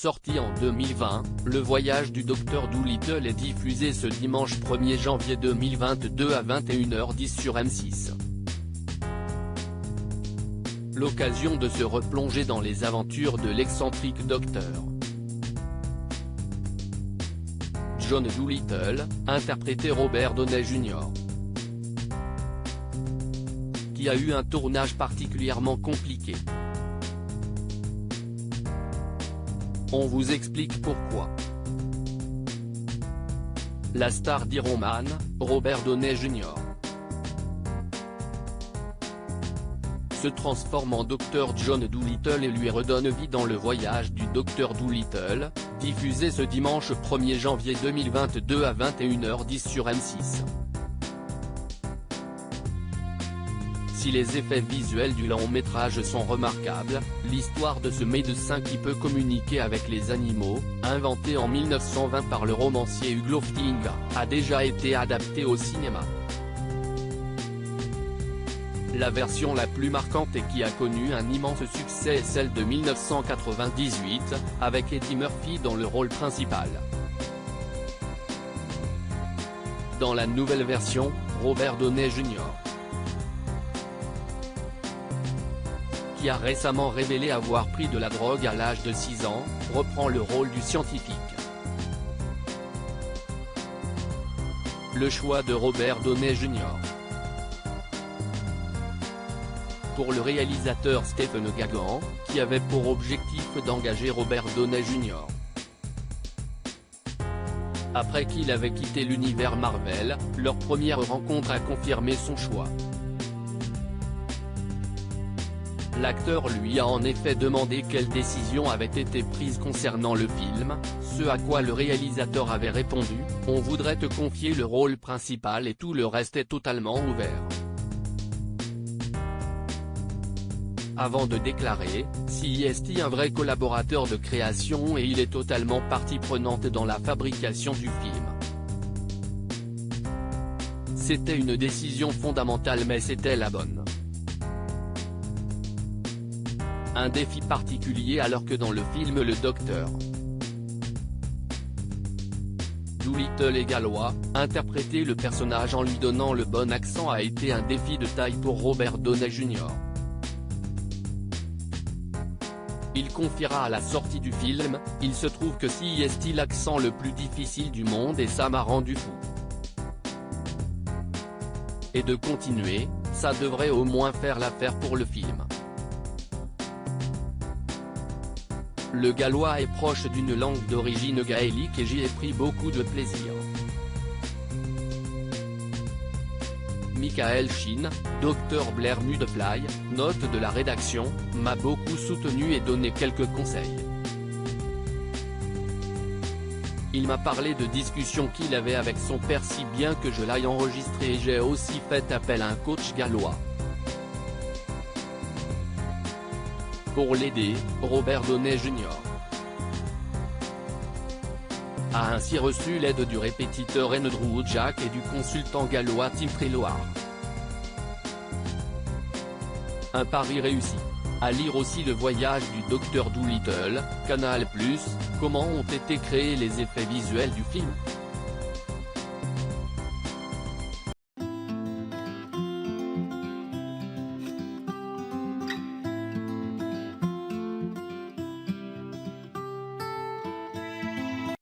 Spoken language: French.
Sorti en 2020, Le Voyage du Docteur Dolittle est diffusé ce dimanche 1er janvier 2022 à 21h10 sur M6. L'occasion de se replonger dans les aventures de l'excentrique docteur John Dolittle, interprété Robert Downey Jr., qui a eu un tournage particulièrement compliqué. On vous explique pourquoi. La star d'Iron Man, Robert Downey Jr., se transforme en Dr John Dolittle et lui redonne vie dans Le Voyage du Docteur Dolittle, diffusé ce dimanche 1er janvier 2022 à 21h10 sur M6. Si les effets visuels du long-métrage sont remarquables, l'histoire de ce médecin qui peut communiquer avec les animaux, inventé en 1920 par le romancier Hugh Lofting, a déjà été adaptée au cinéma. La version la plus marquante et qui a connu un immense succès est celle de 1998, avec Eddie Murphy dans le rôle principal. Dans la nouvelle version, Robert Downey Jr., qui a récemment révélé avoir pris de la drogue à l'âge de 6 ans, reprend le rôle du scientifique. Le choix de Robert Downey Jr. pour le réalisateur Stephen Gagan, qui avait pour objectif d'engager Robert Downey Jr. Après qu'il avait quitté l'univers Marvel, leur première rencontre a confirmé son choix. L'acteur lui a en effet demandé quelle décision avait été prise concernant le film, ce à quoi le réalisateur avait répondu « On voudrait te confier le rôle principal et tout le reste est totalement ouvert ». Avant de déclarer « Si est un vrai collaborateur de création et il est totalement partie prenante dans la fabrication du film. C'était une décision fondamentale mais c'était la bonne. Un défi particulier alors que dans le film le Dr Dolittle est gallois, interpréter le personnage en lui donnant le bon accent a été un défi de taille pour Robert Downey Jr. Il confiera à la sortie du film, il se trouve que si est l'accent le plus difficile du monde et ça m'a rendu fou. Et de continuer, ça devrait au moins faire l'affaire pour le film. Le gallois est proche d'une langue d'origine gaélique et j'y ai pris beaucoup de plaisir. Michael Sheen, Dr Blair Mudfly, note de la rédaction, m'a beaucoup soutenu et donné quelques conseils. Il m'a parlé de discussions qu'il avait avec son père si bien que je l'aille enregistré et j'ai aussi fait appel à un coach gallois. Pour l'aider, Robert Downey Jr. a ainsi reçu l'aide du répétiteur Andrew Jack et du consultant gallois Tim Treloar. Un pari réussi. À lire aussi Le Voyage du Docteur Dolittle, Canal+, comment ont été créés les effets visuels du film.